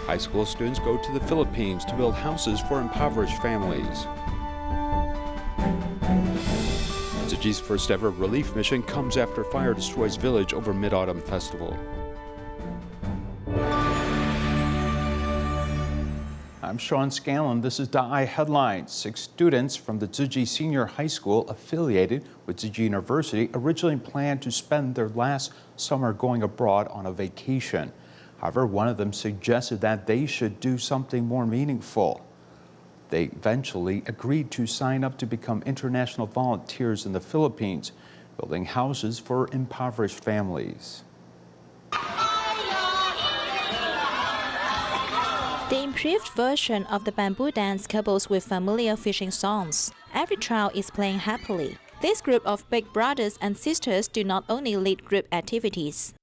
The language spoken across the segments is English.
High school students go to the Philippines to build houses for impoverished families. Tzu Chi's first ever relief mission comes after fire destroys village over Mid-Autumn Festival. I'm Sean Scanlon. This is DAI Headlines. 6 students from the Tzu Chi Senior High School affiliated with Tzu Chi University originally planned to spend their last summer going abroad on a vacation. However, one of them suggested that they should do something more meaningful. They eventually agreed to sign up to become international volunteers in the Philippines, building houses for impoverished families. The improved version of the bamboo dance couples with familiar fishing songs. Every child is playing happily. This group of big brothers and sisters do not only lead group activities.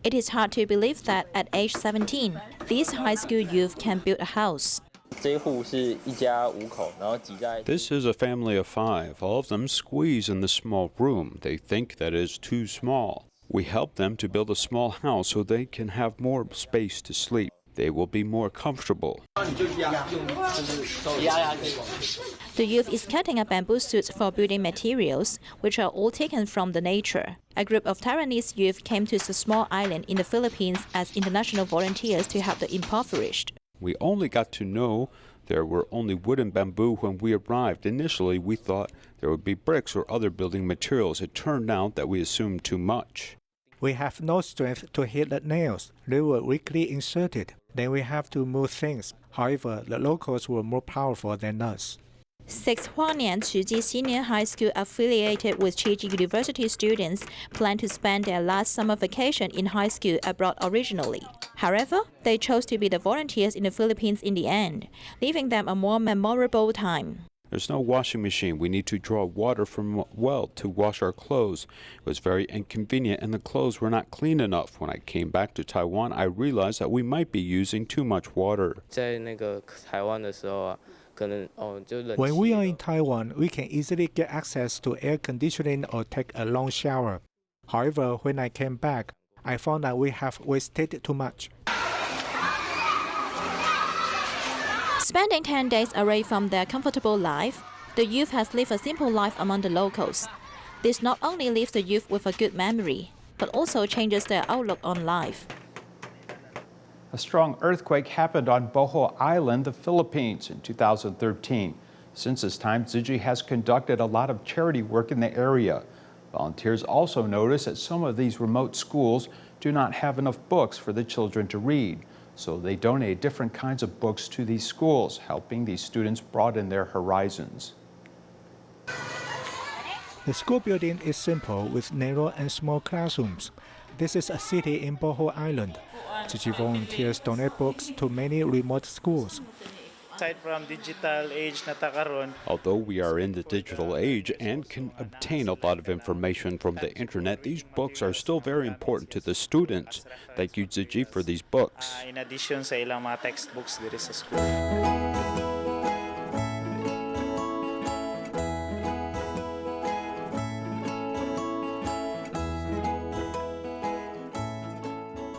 It is hard to believe that at age 17, these high school youth can build a house. This is a family of 5. All of them squeeze in the small room. They think that is too small. We help them to build a small house so they can have more space to sleep. They will be more comfortable. The youth is cutting up bamboo suits for building materials, which are all taken from the nature. A group of Taiwanese youth came to the small island in the Philippines as international volunteers to help the impoverished. We only got to know there were only wood and bamboo when we arrived. Initially, we thought there would be bricks or other building materials. It turned out that we assumed too much. We have no strength to hit the nails. They were weakly inserted. Then we have to move things. However, the locals were more powerful than us. 6 Huangnian Tzu Chi Senior High School affiliated with Tzu Chi University students plan to spend their last summer vacation in high school abroad originally. However, they chose to be the volunteers in the Philippines in the end, leaving them a more memorable time. There's no washing machine. We need to draw water from a well to wash our clothes. It was very inconvenient and the clothes were not clean enough. When I came back to Taiwan, I realized that we might be using too much water. When we are in Taiwan, we can easily get access to air conditioning or take a long shower. However, when I came back, I found that we have wasted too much. Spending 10 days away from their comfortable life, the youth has lived a simple life among the locals. This not only leaves the youth with a good memory, but also changes their outlook on life. A strong earthquake happened on Bohol Island, the Philippines, in 2013. Since this time, Tzu Chi has conducted a lot of charity work in the area. Volunteers also notice that some of these remote schools do not have enough books for the children to read. So they donate different kinds of books to these schools, helping these students broaden their horizons. The school building is simple with narrow and small classrooms. This is a city in Bohol Island. Tzu Chi volunteers donate books to many remote schools. Aside from digital age na takaron, although we are in the digital age and can obtain a lot of information from the internet, these books are still very important to the students. Thank you, Tzu Chi, for these books. in addition sa ilang mga textbooks diri sa school.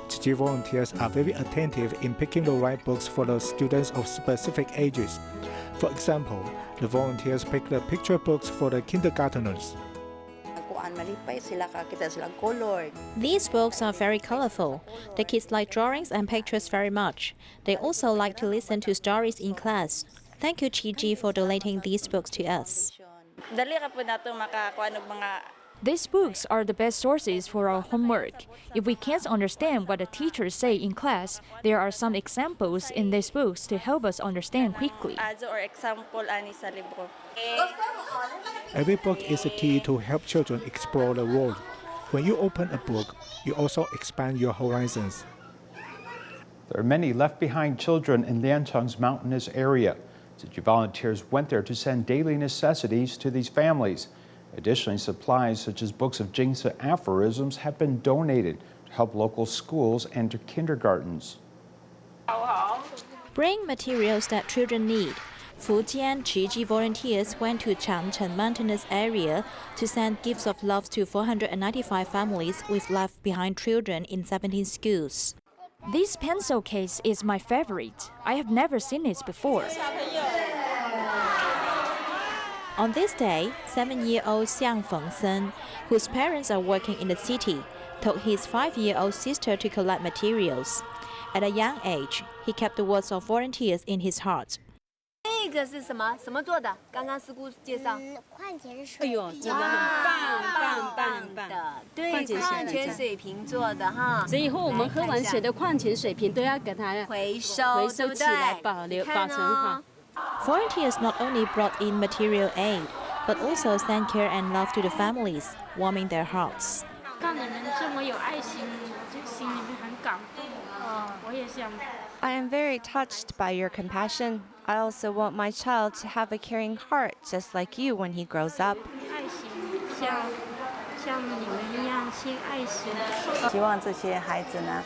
Tzu Chi volunteers are very attentive in picking the right books for the students of specific ages. For example, the volunteers pick the picture books for the kindergarteners. These books are very colorful. The kids like drawings and pictures very much. They also like to listen to stories in class. Thank you, Tzu Chi, for donating these books to us. These books are the best sources for our homework. If we can't understand what the teachers say in class, there are some examples in these books to help us understand quickly. Every book is a key to help children explore the world. When you open a book, you also expand your horizons. There are many left-behind children in Liancheng's mountainous area. Tzu Chi volunteers went there to send daily necessities to these families. Additionally, supplies such as books of Jingzi aphorisms have been donated to help local schools and to kindergartens. Bring materials that children need. Fujian Tzu Chi volunteers went to Changcheng mountainous area to send gifts of love to 495 families with left behind children in 17 schools. This pencil case is my favorite. I have never seen it before. On this day, 7-year-old Xiang Fengsen, whose parents are working in the city, told his 5-year-old sister to collect materials. At a young age, he kept the words of volunteers in his heart. 这个是什么？什么做的？刚刚师姑介绍。矿泉水。哎呦，做的很棒的，对，矿泉水瓶做的哈。所以以后我们喝完水的矿泉水瓶都要给它回收起来，保存好。 Volunteers not only brought in material aid, but also sent care and love to the families, warming their hearts. 看的人这么有爱心，我就心里面很感动。我也想。 I am very touched by your compassion. I also want my child to have a caring heart just like you when he grows up. 爱心像你们一样献爱心。希望这些孩子呢，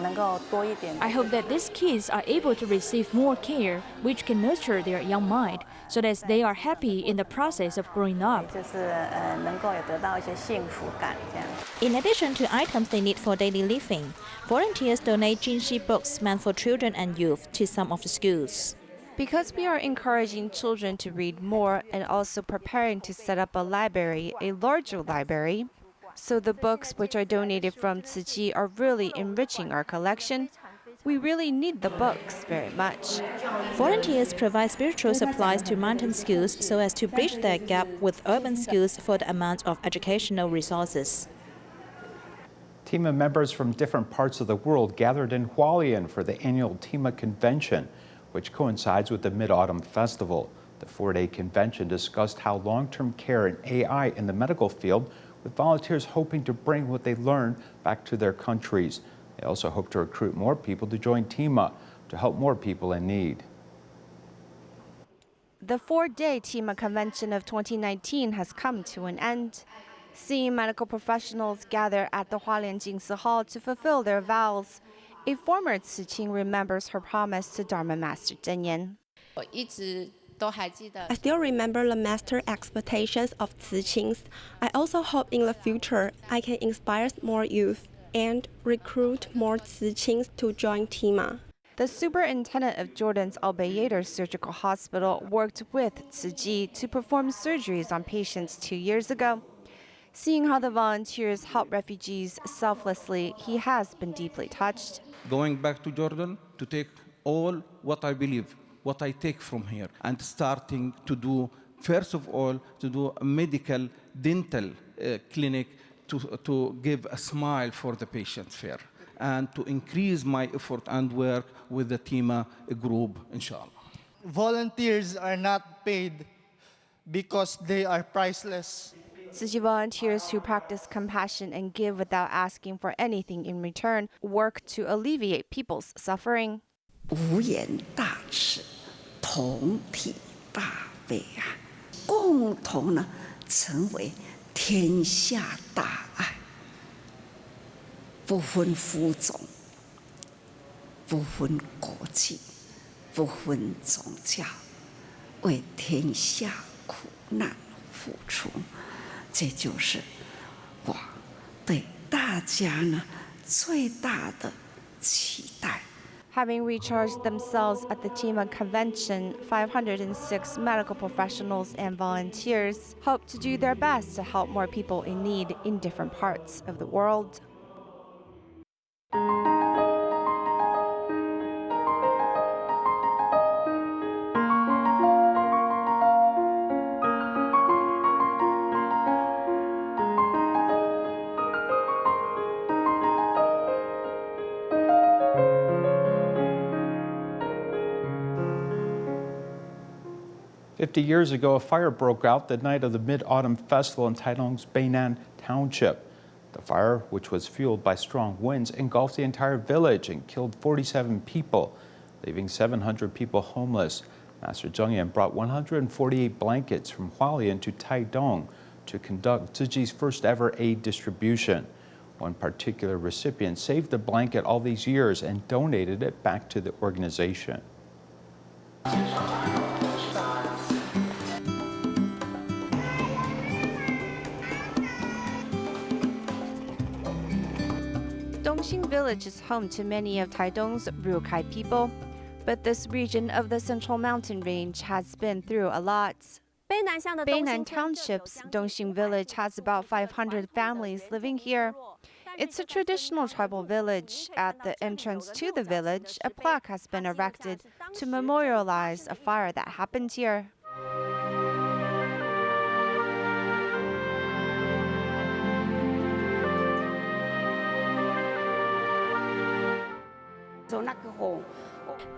能够多一点。 I hope that these kids are able to receive more care, which can nurture their young mind, so that they are happy in the process of growing up. 就是能够有得到一些幸福感这样。 In addition to items they need for daily living, volunteers donate Jinshi books meant for children and youth to some of the schools. Because we are encouraging children to read more and also preparing to set up a library, a larger library, so the books which are donated from Tzu Chi are really enriching our collection. We really need the books very much. Volunteers provide spiritual supplies to mountain schools so as to bridge their gap with urban schools for the amount of educational resources. TEMA members from different parts of the world gathered in Hualien for the annual TEMA convention, which coincides with the Mid-Autumn Festival. The 4-day convention discussed how long-term care and AI in the medical field, with volunteers hoping to bring what they learned back to their countries. They also hope to recruit more people to join TEMA to help more people in need. The 4-day TEMA convention of 2019 has come to an end. Seeing medical professionals gather at the Hualien Jingsi Hall to fulfill their vows, a former Tzu Chi remembers her promise to Dharma Master Zhen Yan. I still remember the master expectations of Tzu Chis. I also hope in the future I can inspire more youth and recruit more Tzu Chis to join TEMA. The superintendent of Jordan's Al Bayadr Surgical Hospital worked with Tzu Chi to perform surgeries on patients 2 years ago. Seeing how the volunteers help refugees selflessly, he has been deeply touched. Going back to Jordan to take all what I believe, what I take from here, and starting to do, first of all, to do a medical dental clinic to give a smile for the patients here, and to increase my effort and work with the TEMA group, inshallah. Volunteers are not paid because they are priceless. Tzu Chi volunteers who practice compassion and give without asking for anything in return work to alleviate people's suffering. 无言大慈，同体大悲啊，共同呢成为天下大爱，不分肤种，不分国籍，不分宗教，为天下苦难付出。 这就是我对大家呢最大的期待。 Having recharged themselves at the TEMA convention, 506 medical professionals and volunteers hope to do their best to help more people in need in different parts of the world. "50 years ago, a fire broke out the night of the Mid-Autumn Festival in Taidong's Beinan Township. The fire, which was fueled by strong winds, engulfed the entire village and killed 47 people, leaving 700 people homeless. Master Zheng Yan brought 148 blankets from Hualien to Taidong to conduct Tzu Chi's first ever aid distribution. One particular recipient saved the blanket all these years and donated it back to the organization. Dongxing Village is home to many of Taidong's Rukai people, but this region of the Central Mountain Range has been through a lot. Beinan Township's Dongxing Village has about 500 families living here. It's a traditional tribal village. At the entrance to the village, a plaque has been erected to memorialize a fire that happened here.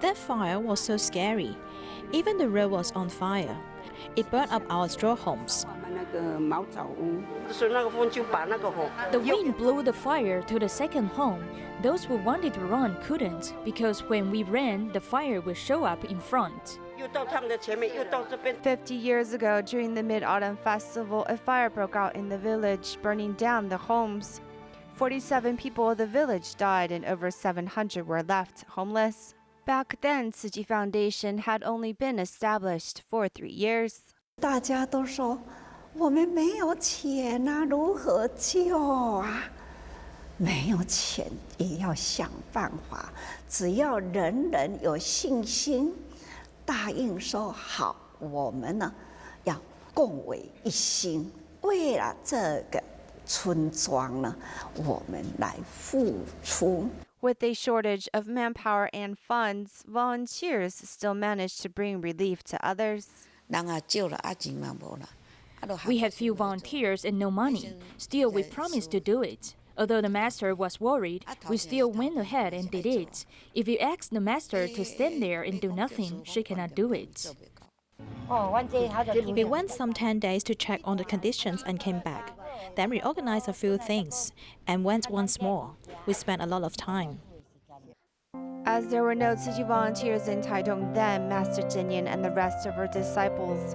That fire was so scary. Even the road was on fire. It burned up our straw homes. The wind blew the fire to the second home. Those who wanted to run couldn't, because when we ran, the fire would show up in front. 50 years ago, during the Mid-Autumn Festival, a fire broke out in the village, burning down the homes. 47 people of the village died and over 700 were left homeless. Back then, Tzu Chi Foundation had only been established for 3 years. 大家都说我们没有钱啊，如何救啊？没有钱也要想办法，只要人人有信心，答应说好，我们呢要共为一心，为了这个村庄呢，我们来付出。 With a shortage of manpower and funds, volunteers still managed to bring relief to others. We had few volunteers and no money. Still, we promised to do it. Although the master was worried, we still went ahead and did it. If you ask the master to stand there and do nothing, she cannot do it. We went some 10 days to check on the conditions and came back. Then we organized a few things and went once more. We spent a lot of time. As there were no Tzu Chi volunteers in Taidong then, Master Zhenyan and the rest of her disciples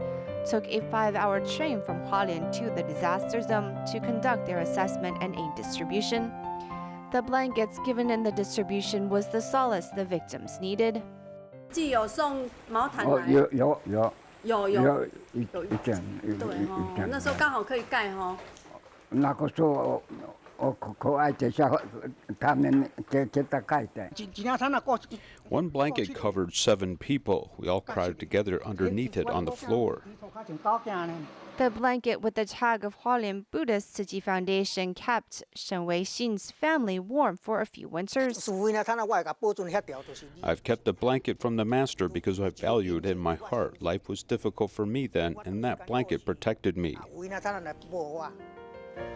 took a 5-hour train from Hualien to the disaster zone to conduct their assessment and aid distribution. The blankets given in the distribution was the solace the victims needed. 有送毛毯来。有一件，对哦，那时候刚好可以盖哦。那个时候可爱这下他们给他盖的。One blanket covered 7 people. We all crowded together underneath it on the floor. The blanket with the tag of Hualien Buddhist Tzu Chi Foundation kept Shen Wei-xin's family warm for a few winters. I've kept the blanket from the master because I valued it in my heart. Life was difficult for me then, and that blanket protected me.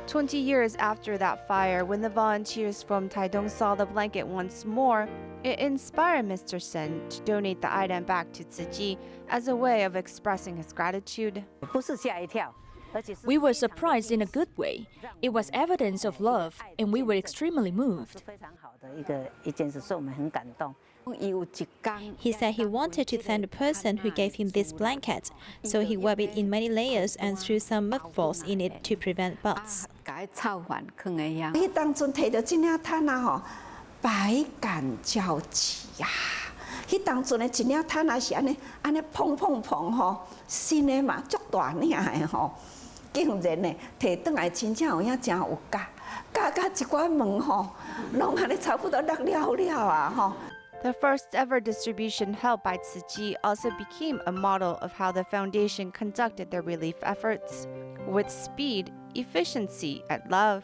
20 years after that fire, when the volunteers from Taidong saw the blanket once more, it inspired Mr. Shen to donate the item back to Tzu Chi as a way of expressing his gratitude. We were surprised in a good way. It was evidence of love, and we were extremely moved. He said he wanted to thank the person who gave him this blanket, so he wrapped it in many layers and threw some mudballs in it to prevent bugs. 你当初摕到这领毯啊吼，百感交集呀。迄当阵的一领毯啊是安尼碰吼，新的嘛足大领的吼，竟然呢摕转来真正有影真有价，价一寡门吼，拢安尼差不多落了啊吼。 The first ever distribution held by Tzu Chi also became a model of how the foundation conducted their relief efforts, with speed, efficiency, and love.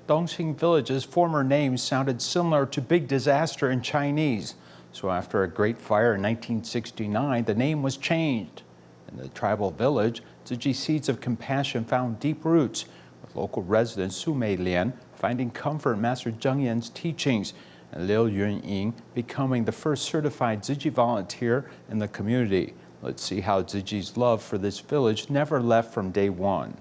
Dongxing Village's former name sounded similar to big disaster in Chinese. So after a great fire in 1969, the name was changed. In the tribal village, Tzu Chi Seeds of Compassion found deep roots, with local resident Su Mei Lian finding comfort in Master Zheng Yan's teachings, and Liu Yunying becoming the first certified Tzu Chi volunteer in the community. Let's see how Tzu Chi's love for this village never left from day one.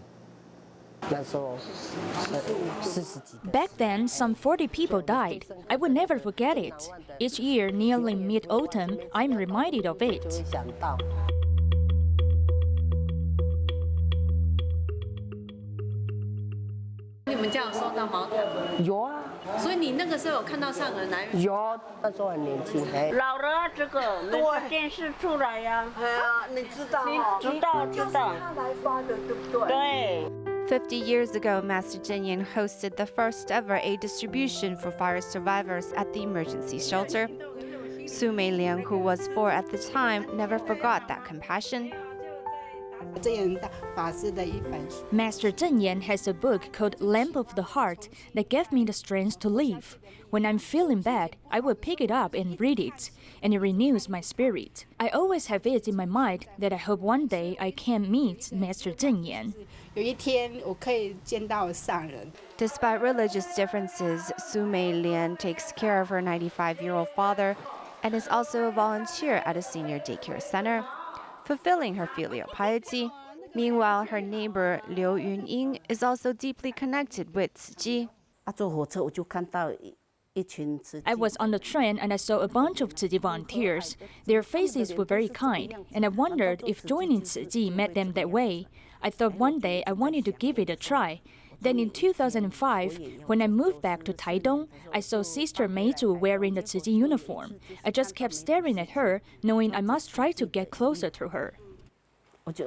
Back then, some 40 people died. I would never forget it. Each year, nearly mid-autumn, I'm reminded of it. 你们家有收到毛毯吗？有啊。所以你那个时候有看到上河南语？有，那时候很年轻。老人啊，这个那电视出来呀。哎呀，你知道哦？知道。就是他来发的，对不对？对。50 years ago, Master Zhen Yan hosted the first ever aid distribution for fire survivors at the emergency shelter. Su Meiliang, who was 4 at the time, never forgot that compassion. Master Zhen Yan has a book called Lamp of the Heart that gave me the strength to live. When I'm feeling bad, I will pick it up and read it, and it renews my spirit. I always have it in my mind that I hope one day I can meet Master Zhen Yan. Despite religious differences, Su Meiliang takes care of her 95-year-old father and is also a volunteer at a senior daycare center, fulfilling her filial piety. Meanwhile, her neighbor Liu Yunying is also deeply connected with Tzu Chi. I was on the train and I saw a bunch of Tzu Chi volunteers. Their faces were very kind, and I wondered if joining Tzu Chi made them that way. I thought one day I wanted to give it a try. Then in 2005, when I moved back to Taidong, I saw Sister Meizhu wearing the Tzu Chi uniform. I just kept staring at her, knowing I must try to get closer to her. Sister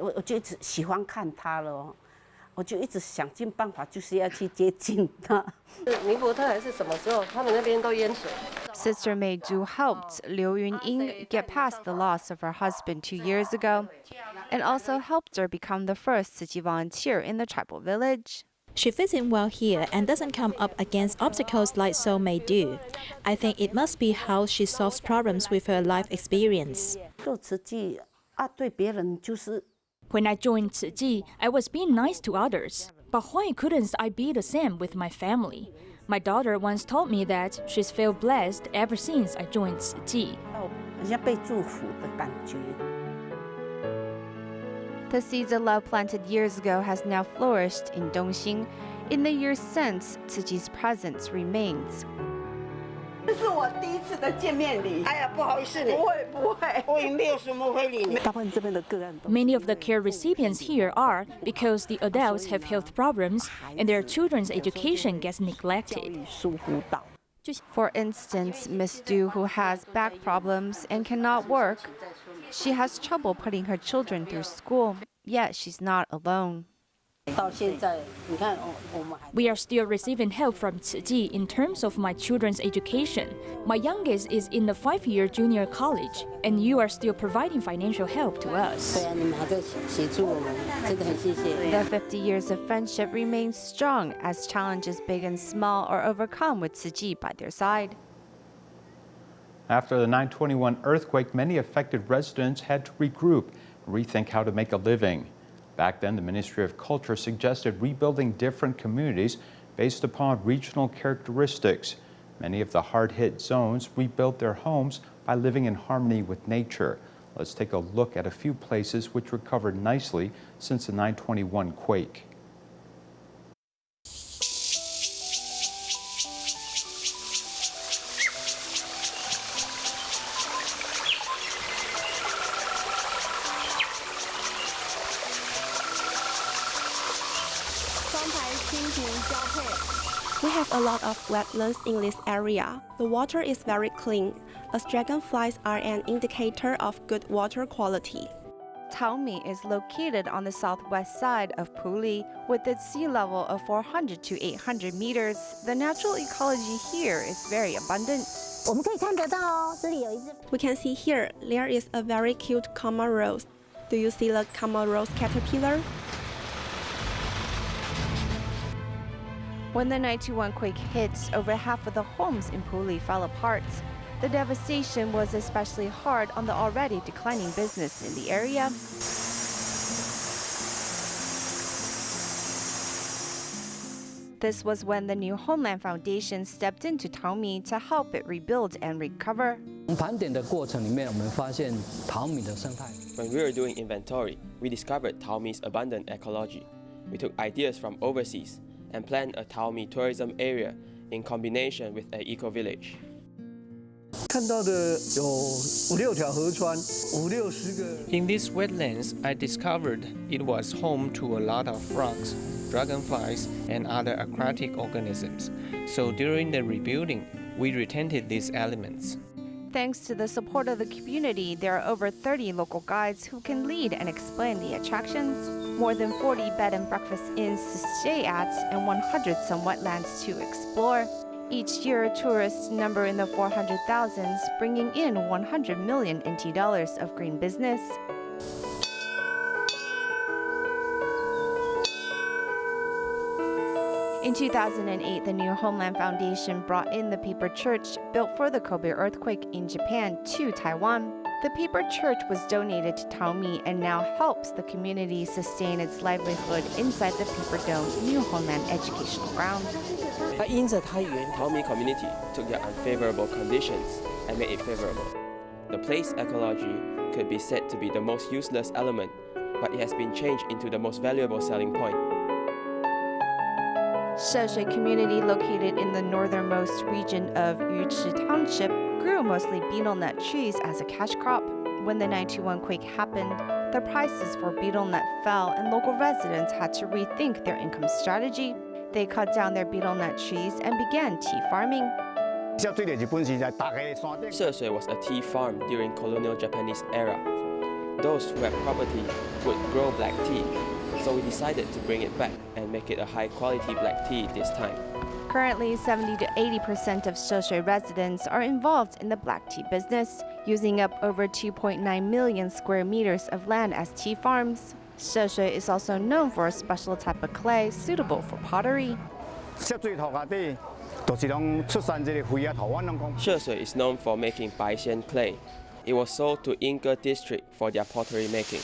Meizhu helped Liu Yunying get past the loss of her husband 2 years ago, and also helped her become the first Tzu Chi volunteer in the tribal village. She fits in well here and doesn't come up against obstacles like some may do. I think it must be how she solves problems with her life experience. When I joined Tzu Chi, I was being nice to others. But why couldn't I be the same with my family? My daughter once told me that she's felt blessed ever since I joined Tzu Chi. The seeds of love planted years ago has now flourished in Dongxing. In the years since, Tzu Chi's presence remains. Many of the care recipients here are because the adults have health problems and their children's education gets neglected. For instance, Miss Du, who has back problems and cannot work, she has trouble putting her children through school, yet she's not alone. We are still receiving help from Tzu Chi in terms of my children's education. My youngest is in the 5-year junior college, and you are still providing financial help to us. The 50 years of friendship remains strong as challenges big and small are overcome with Tzu Chi by their side. After the 9/21 earthquake, many affected residents had to regroup and rethink how to make a living. Back then, the Ministry of Culture suggested rebuilding different communities based upon regional characteristics. Many of the hard-hit zones rebuilt their homes by living in harmony with nature. Let's take a look at a few places which recovered nicely since the 9/21 quake. We have a lot of wetlands in this area. The water is very clean, as dragonflies are an indicator of good water quality. Taomi is located on the southwest side of Puli with its sea level of 400 to 800 meters. The natural ecology here is very abundant. We can see here, there is a very cute Kama rose. Do you see the Kama rose caterpillar? When the 9/21 quake hit, over half of the homes in Puli fell apart. The devastation was especially hard on the already declining business in the area. This was when the New Homeland Foundation stepped into Taomi to help it rebuild and recover. When we were doing inventory, we discovered Taomi's abundant ecology. We took ideas from overseas and planned a Taomi tourism area in combination with an eco-village. In these wetlands, I discovered it was home to a lot of frogs, dragonflies, and other aquatic organisms. So during the rebuilding, we retented these elements. Thanks to the support of the community, there are over 30 local guides who can lead and explain the attractions, more than 40 bed and breakfast inns to stay at, and 100 some wetlands to explore. Each year, tourists number in the 400,000s, bringing in 100 million NT dollars of green business. In 2008, the New Homeland Foundation brought in the paper church built for the Kobe earthquake in Japan to Taiwan. The paper church was donated to Taomi and now helps the community sustain its livelihood inside the Paper Dome New Homeland Educational Ground. Taomi community took their unfavorable conditions and made it favorable. The place ecology could be said to be the most useless element, but it has been changed into the most valuable selling point. Sheshui community, located in the northernmost region of Yuchi Township, grew mostly betel nut trees as a cash crop. When the 9/21 quake happened, the prices for betel nut fell and local residents had to rethink their income strategy. They cut down their betel nut trees and began tea farming. Sheshui was a tea farm during colonial Japanese era. Those who had property would grow black tea, so we decided to bring it back and make it a high-quality black tea this time. Currently, 70 to 80% of Sheshui residents are involved in the black tea business, using up over 2.9 million square meters of land as tea farms. Sheshui is also known for a special type of clay suitable for pottery. Sheshui is known for making Baixian clay. It was sold to Yingge district for their pottery making.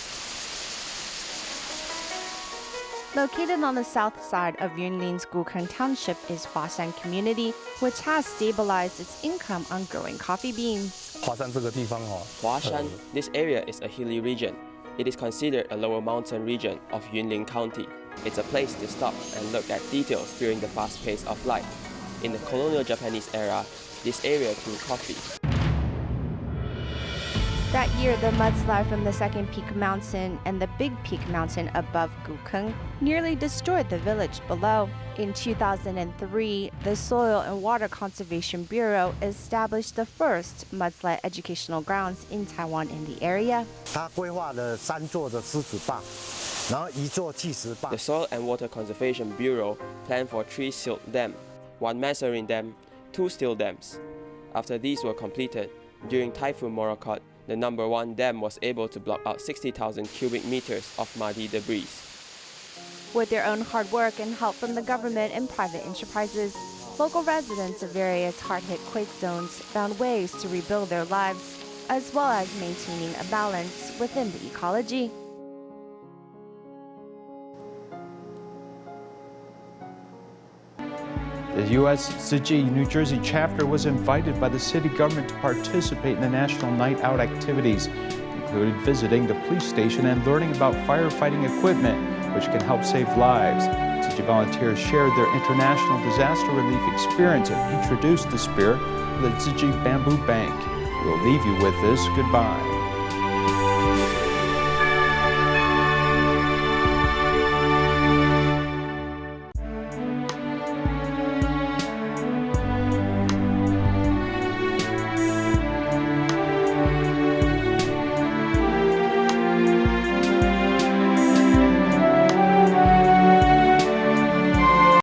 Located on the south side of Yunlin's Gukeng Township is Huashan community, which has stabilized its income on growing coffee beans. Huashan, this area is a hilly region. It is considered a lower mountain region of Yunlin County. It's a place to stop and look at details during the fast pace of life. In the colonial Japanese era, this area grew coffee. That year, the mudslide from the second peak mountain and the big peak mountain above Gukeng nearly destroyed the village below. In 2003, the Soil and Water Conservation Bureau established the first mudslide educational grounds in Taiwan in the area. The Soil and Water Conservation Bureau planned for 3 silt dams, 1 measuring dam, 2 steel dams. After these were completed, during Typhoon Morakot, the number 1 dam was able to block out 60,000 cubic meters of muddy debris. With their own hard work and help from the government and private enterprises, local residents of various hard-hit quake zones found ways to rebuild their lives, as well as maintaining a balance within the ecology. The U.S. Tzu Chi New Jersey chapter was invited by the city government to participate in the National Night Out activities, including visiting the police station and learning about firefighting equipment, which can help save lives. Tzu Chi volunteers shared their international disaster relief experience and introduced the spirit of the Tzu Chi Bamboo Bank. We'll leave you with this. Goodbye.